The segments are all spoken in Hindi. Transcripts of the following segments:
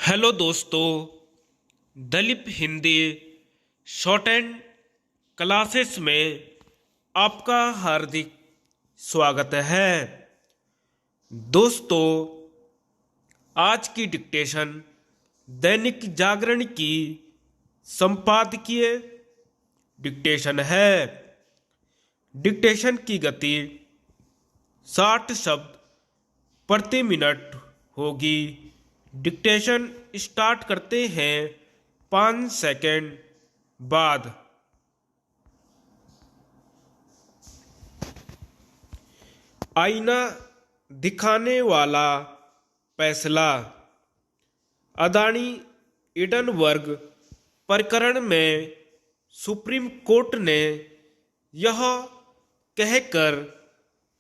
हेलो दोस्तों, Dalip Hindi shorthand classes में आपका हार्दिक स्वागत है। दोस्तों, आज की डिक्टेशन दैनिक जागरण की संपादकीय डिक्टेशन है। डिक्टेशन की गति 60 शब्द प्रति मिनट होगी। डिक्टेशन स्टार्ट करते हैं 5 सेकंड बाद। आईना दिखाने वाला फैसला। अदानी हिंडनबर्ग प्रकरण में सुप्रीम कोर्ट ने यह कहकर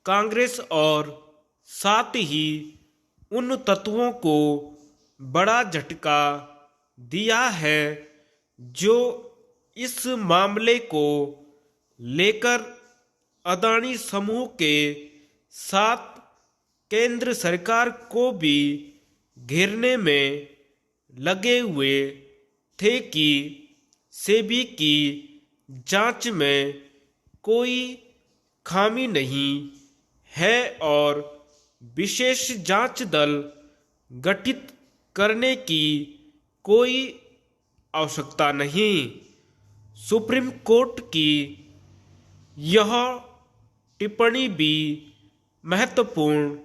कांग्रेस और साथ ही उन तत्वों को बड़ा झटका दिया है जो इस मामले को लेकर अदानी समूह के साथ केंद्र सरकार को भी घेरने में लगे हुए थे कि सेबी की जांच में कोई खामी नहीं है और विशेष जांच दल गठित करने की कोई आवश्यकता नहीं। सुप्रीम कोर्ट की यह टिप्पणी भी महत्वपूर्ण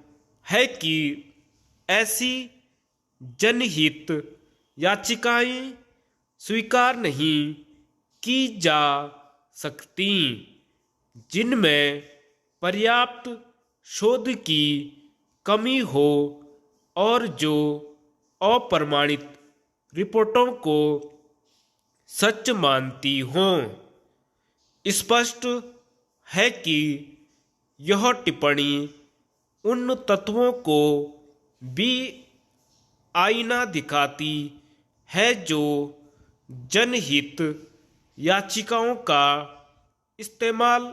है कि ऐसी जनहित याचिकाएं स्वीकार नहीं की जा सकती जिनमें पर्याप्त शोध की कमी हो और जो अप्रमाणित रिपोर्टों को सच मानती हों। स्पष्ट है कि यह टिप्पणी उन तत्वों को भी आईना दिखाती है जो जनहित याचिकाओं का इस्तेमाल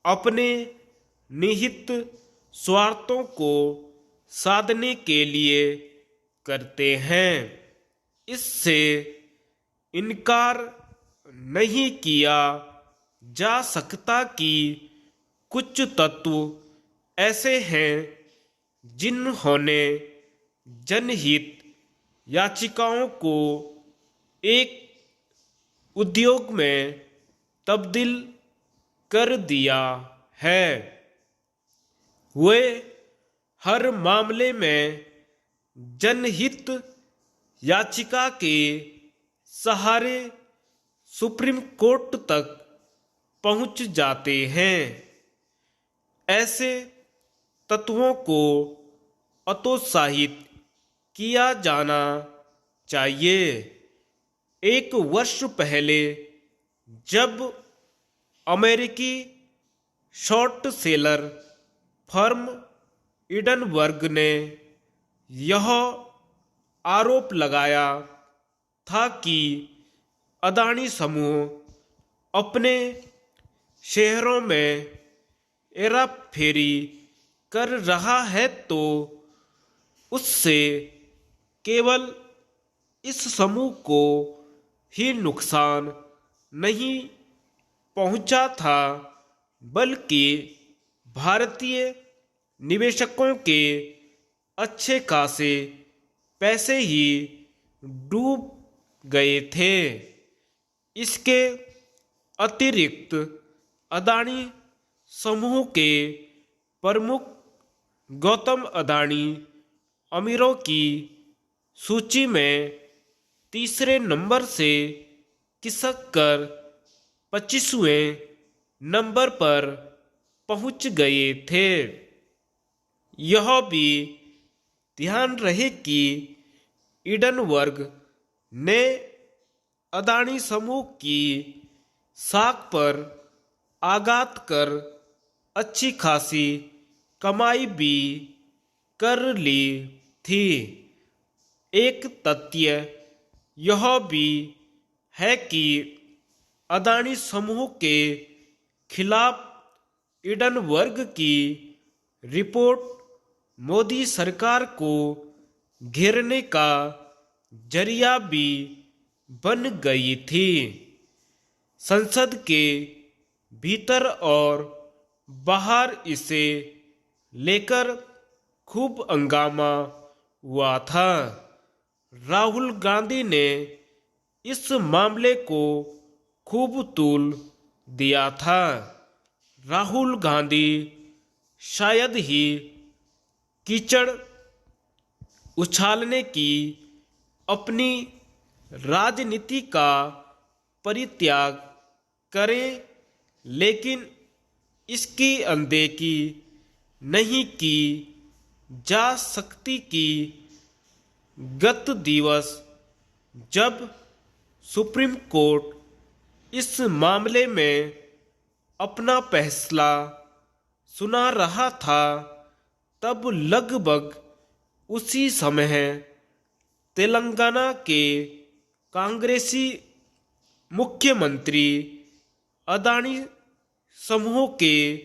अपने निहित स्वार्थों को साधने के लिए करते हैं। इससे इनकार नहीं किया जा सकता कि कुछ तत्व ऐसे हैं जिन्होंने जनहित याचिकाओं को एक उद्योग में तब्दील कर दिया है। वे हर मामले में जनहित याचिका के सहारे सुप्रीम कोर्ट तक पहुंच जाते हैं। ऐसे तत्वों को हतोत्साहित किया जाना चाहिए। 1 वर्ष पहले जब अमेरिकी शॉर्ट सेलर फर्म हिंडनबर्ग ने यह आरोप लगाया था कि अदानी समूह अपने शेयरों में हेराफेरी कर रहा है तो उससे केवल इस समूह को ही नुकसान नहीं पहुंचा था बल्कि भारतीय निवेशकों के अच्छे खासे पैसे ही डूब गए थे। इसके अतिरिक्त अदानी समूह के प्रमुख गौतम अदानी अमीरों की सूची में तीसरे नंबर से खिसक कर 25वें नंबर पर पहुंच गए थे। यह भी ध्यान रहे कि हिंडनबर्ग ने अदानी समूह की साख पर आघात कर अच्छी खासी कमाई भी कर ली थी। एक तथ्य यह भी है कि अदानी समूह के खिलाफ हिंडनबर्ग की रिपोर्ट मोदी सरकार को घेरने का जरिया भी बन गई थी। संसद के भीतर और बाहर इसे लेकर खूब हंगामा हुआ था। राहुल गांधी ने इस मामले को खूब तूल दिया था। राहुल गांधी शायद ही कीचड़ उछालने की अपनी राजनीति का परित्याग करें, लेकिन इसकी अनदेखी नहीं की जा सकती कि गत दिवस जब सुप्रीम कोर्ट इस मामले में अपना फैसला सुना रहा था, तब लगभग उसी समय तेलंगाना के कांग्रेसी मुख्यमंत्री अदानी समूह के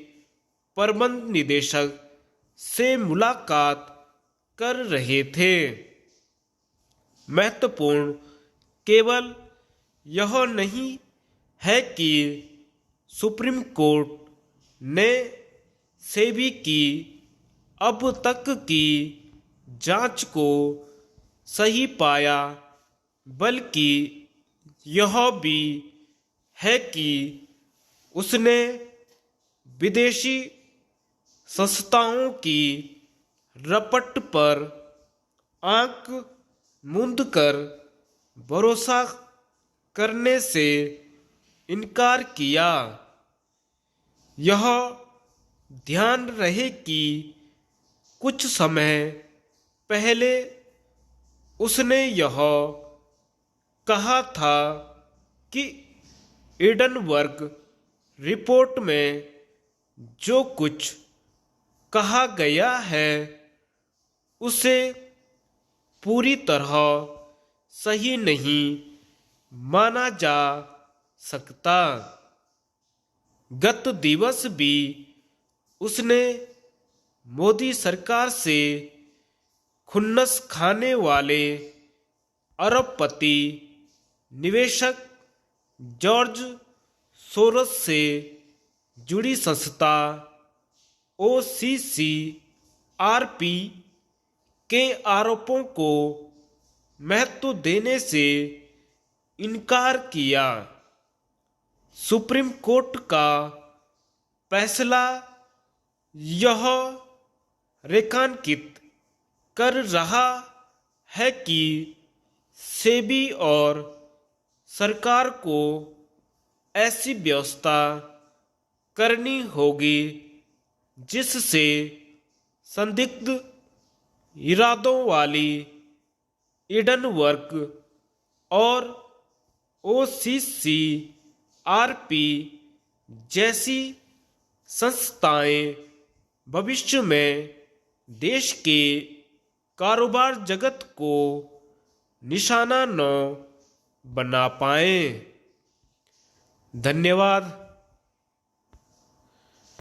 प्रबंध निदेशक से मुलाकात कर रहे थे। महत्वपूर्ण केवल यह नहीं है कि सुप्रीम कोर्ट ने सेबी की अब तक की जांच को सही पाया, बल्कि यह भी है कि उसने विदेशी संस्थाओं की रपट पर आंख मूंद कर भरोसा करने से इनकार किया। यह ध्यान रहे कि कुछ समय पहले उसने यह कहा था कि हिंडनबर्ग रिपोर्ट में जो कुछ कहा गया है उसे पूरी तरह सही नहीं माना जा सकता। गत दिवस भी उसने मोदी सरकार से खुन्नस खाने वाले अरबपति निवेशक जॉर्ज सोरोस से जुड़ी संस्था OCCRP के आरोपों को महत्व देने से इनकार किया। सुप्रीम कोर्ट का फैसला यह रेखांकित कर रहा है कि सेबी और सरकार को ऐसी व्यवस्था करनी होगी जिससे संदिग्ध इरादों वाली हिंडनबर्ग और OCCRP जैसी संस्थाएं भविष्य में देश के कारोबार जगत को निशाना न बना पाएं। धन्यवाद।